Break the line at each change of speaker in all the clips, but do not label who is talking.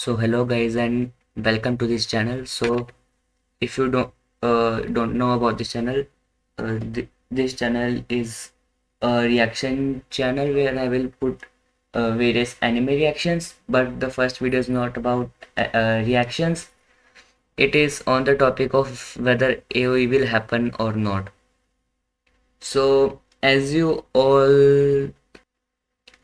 So hello guys and welcome to this channel. So if you don't know about this channel, this channel is a reaction channel where I will put various anime reactions. But the first video is not about reactions. It is on the topic of whether AOE will happen or not. So as you all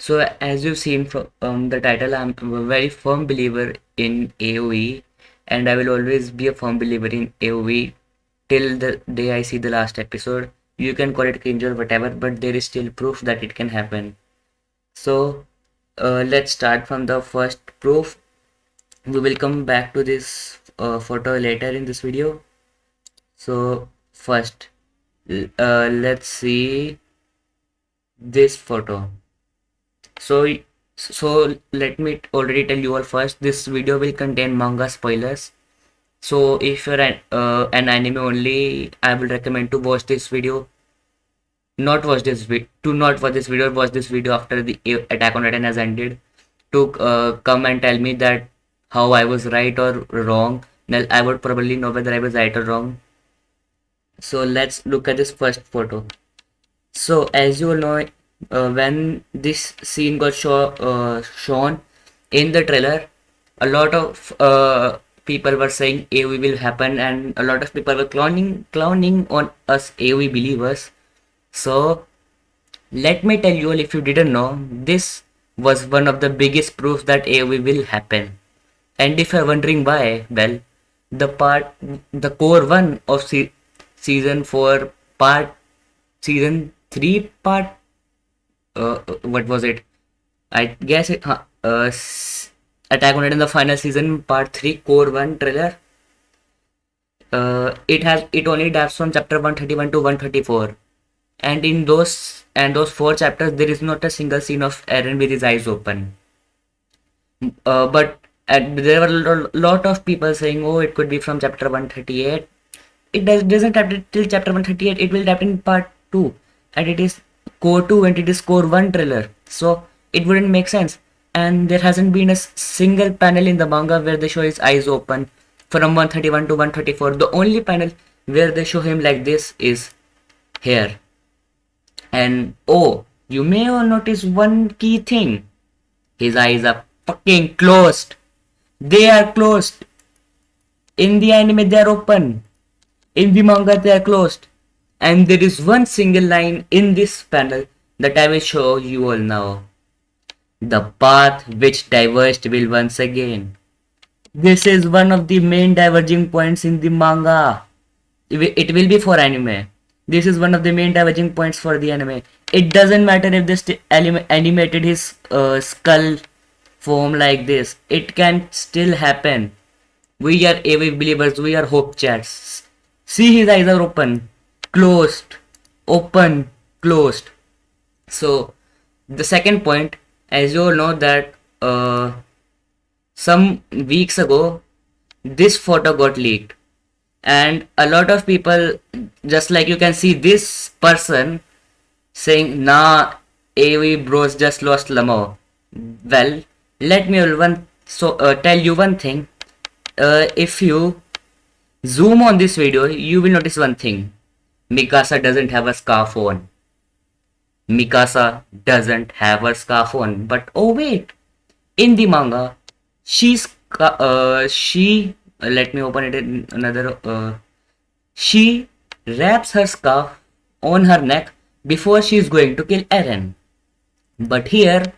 So as you've seen from the title, I'm a very firm believer in AOE, and I will always be a firm believer in AOE till the day I see the last episode. You can call it cringe or whatever, but there is still proof that it can happen. So let's start from the first proof. We will come back to this photo later in this video. So first, let's see this photo. So let me already tell you all first, this video will contain manga spoilers. So if you're an anime only, I will recommend to watch this video. Not watch this video, watch this video after the Attack on Titan has ended to come and tell me that how I was right or wrong. Well, I would probably know whether I was right or wrong. So let's look at this first photo. So as you all know, when this scene got shown in the trailer, a lot of people were saying AOE will happen, and a lot of people were clowning on us AOE believers. So let me tell you all, if you didn't know, this was one of the biggest proofs that AOE will happen. And if you're wondering why, well, the core 1 of season 4 season 3 part, what was it? I guess it Attack on Titan the final season part 3 core 1 trailer. It only adapts from chapter 131 to 134, and in those 4 chapters there is not a single scene of Eren with his eyes open. But there were a lot of people saying, oh, it could be from chapter 138. It doesn't happen till chapter 138. It will happen in part 2, and it is core 2 and it is core 1 trailer, so it wouldn't make sense. And there hasn't been a single panel in the manga where they show his eyes open from 131 to 134. The only panel where they show him like this is here. And oh, you may all notice one key thing: his eyes are fucking closed. They are closed. In the anime they are open, in the manga they are closed. And there is one single line in this panel that I will show you all now. The path which diverged will once again. This is one of the main diverging points in the manga. It will be for anime. This is one of the main diverging points for the anime. It doesn't matter if they animated his skull form like this. It can still happen. We are AOE believers. We are HOPECHADS. See, his eyes are open. Closed, open, closed. So the second point, as you all know that some weeks ago this photo got leaked, and a lot of people, just like you can see this person saying, nah, AOE bros just lost Lamo. Well, let me tell you one thing. If you zoom on this video, you will notice one thing. Mikasa doesn't have a scarf on. Mikasa doesn't have a scarf on. But oh wait, in the manga, let me open it in another. She wraps her scarf on her neck before she is going to kill Eren. But here,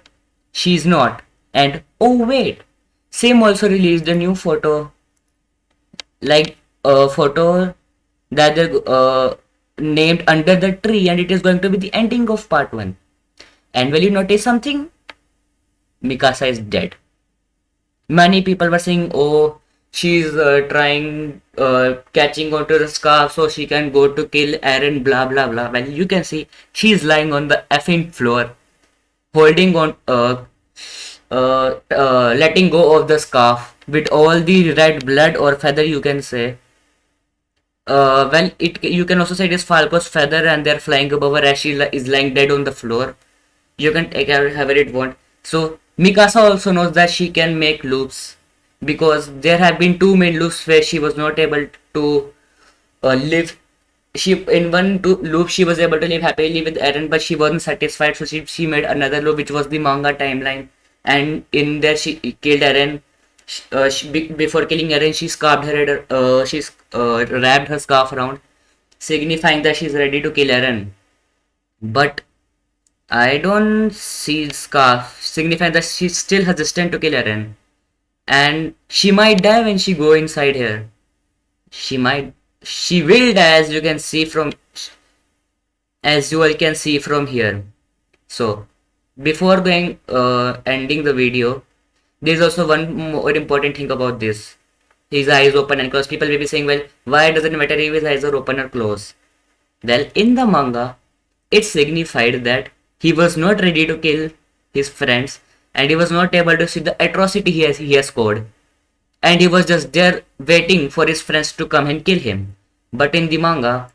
she's not. And oh wait, same also released a new photo, like a photo that they named Under the Tree, and it is going to be the ending of part 1. And will you notice something? Mikasa is dead. Many people were saying, oh, she's catching onto the scarf so she can go to kill Eren, blah blah blah. Well, you can see she's lying on the effing floor, holding on, letting go of the scarf with all the red blood or feather, you can say. Well, you can also say it is Falco's feather, and they're flying above her as she is lying dead on the floor. You can take her however it want. So Mikasa also knows that she can make loops. because there have been two main loops where she was not able to live. She in loop she was able to live happily with Eren, but she wasn't satisfied, so she made another loop which was the manga timeline, and in there she killed Eren. Before killing Eren, she scarfed her head, wrapped her scarf around, signifying that she's ready to kill Eren. But I don't see scarf signifying that she's still hesitant to kill Eren, and she might die when she go inside here. She will die, as you all can see from here. So before going ending the video, there's also one more important thing about this. His eyes open and closed. People will be saying, well, why does it matter if his eyes are open or closed? Well, in the manga, it signified that he was not ready to kill his friends, and he was not able to see the atrocity he has scored, and he was just there waiting for his friends to come and kill him. But in the manga,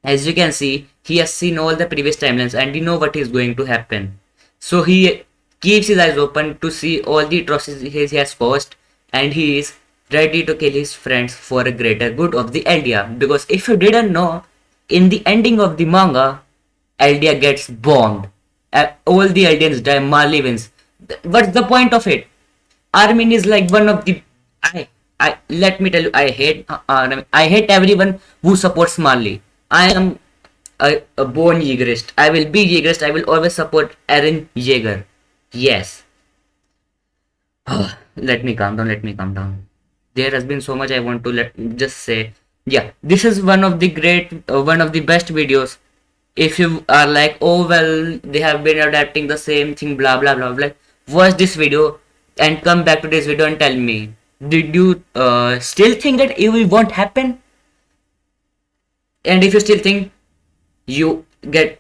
as you can see, he has seen all the previous timelines and he know what is going to happen. So he keeps his eyes open to see all the atrocities he has caused, and he is ready to kill his friends for a greater good of the Eldia. Because if you didn't know, in the ending of the manga, Eldia gets bombed. All the Eldians die, Marley wins. What's the point of it? Armin is like one of the... let me tell you, I hate everyone who supports Marley. I am a born Jaegerist. I will be Jaegerist. I will always support Eren Jaeger. Yes. Let me calm down. There has been so much I want to just say. Yeah, this is one of the best videos. If you are like, oh well, they have been adapting the same thing, blah blah blah blah, watch this video and come back to this video and tell me, did you still think that it won't happen? And if you still think, you get,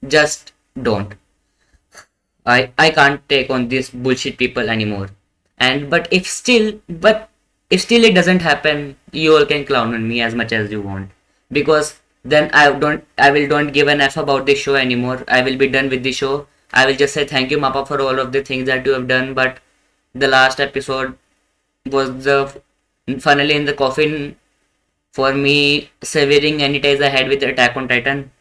just don't. I can't take on these bullshit people anymore. But if still it doesn't happen, you all can clown on me as much as you want, because then I will don't give an F about this show anymore. I will be done with the show. I will just say thank you, Mappa, for all of the things that you have done. But the last episode was the finally in the coffin for me, severing any ties I had with Attack on Titan.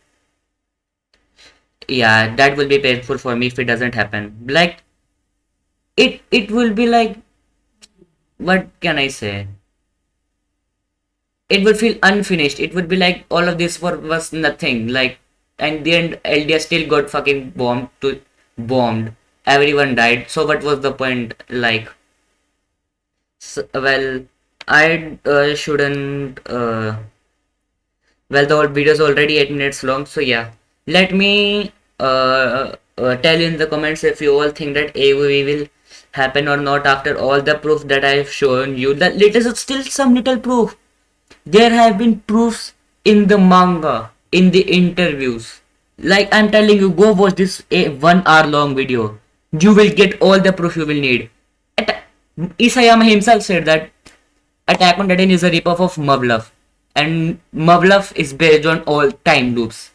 Yeah, that will be painful for me if it doesn't happen. Like, it will be like, what can I say? It would feel unfinished. It would be like all of this was nothing. Like, and the end, Eldia still got fucking bombed. Everyone died. So what was the point? Like, well, I shouldn't. Well, the whole video is already 8 minutes long. So yeah, let me tell in the comments if you all think that AOE will happen or not after all the proof that I have shown you. That it is still some little proof. There have been proofs in the manga, in the interviews. Like I'm telling you, go watch this 1 hour long video. You will get all the proof you will need. Isayama himself said that Attack on Titan is a ripoff of Muv-Luff, and Muv-Luff is based on all time loops.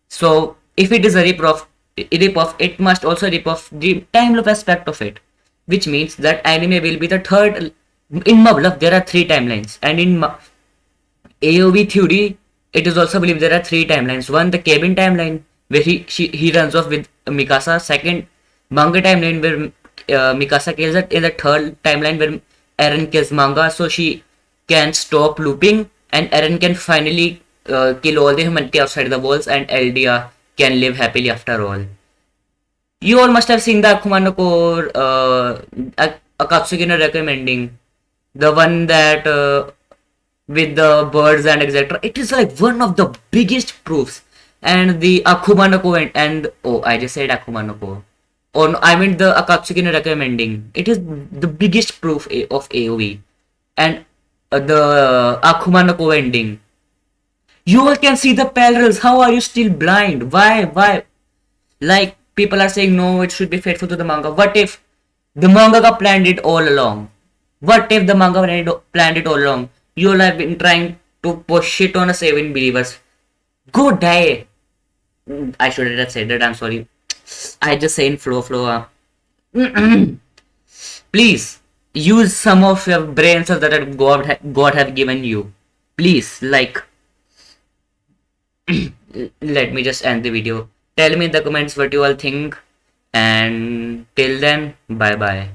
So if it is a ripoff, it must also rip off the time loop aspect of it, which means that anime will be the third. In Muv-Luff there are 3 timelines, and in AOV theory, it is also believed there are 3 timelines. One, the cabin timeline, where he runs off with Mikasa. Second, manga timeline, where Mikasa kills it. In the third timeline, where Eren kills manga, so she can stop looping, and Eren can finally kill all the humanity outside the walls, and Eldia can live happily after all. You all must have seen the Akuma no Core, Akatsuki no recommending, the one that with the birds and etc. It is like one of the biggest proofs. And the Akuma no Ko and oh, I just said Akuma no Ko. Oh no, I mean the Akatsuki no recommending. It is the biggest proof of AOV. And the Akuma no Ko ending. You all can see the parallels. How are you still blind? Why? Like, people are saying no, it should be faithful to the manga. What if the mangaka planned it all along? What if the manga planned it all along? You all have been trying to push shit on a 7 believers. Go die. I shouldn't have said that. I'm sorry. I just say in flow. Please. use some of your brain cells that God have given you. Please, like, let me just end the video. Tell me in the comments what you all think, and till then, bye bye.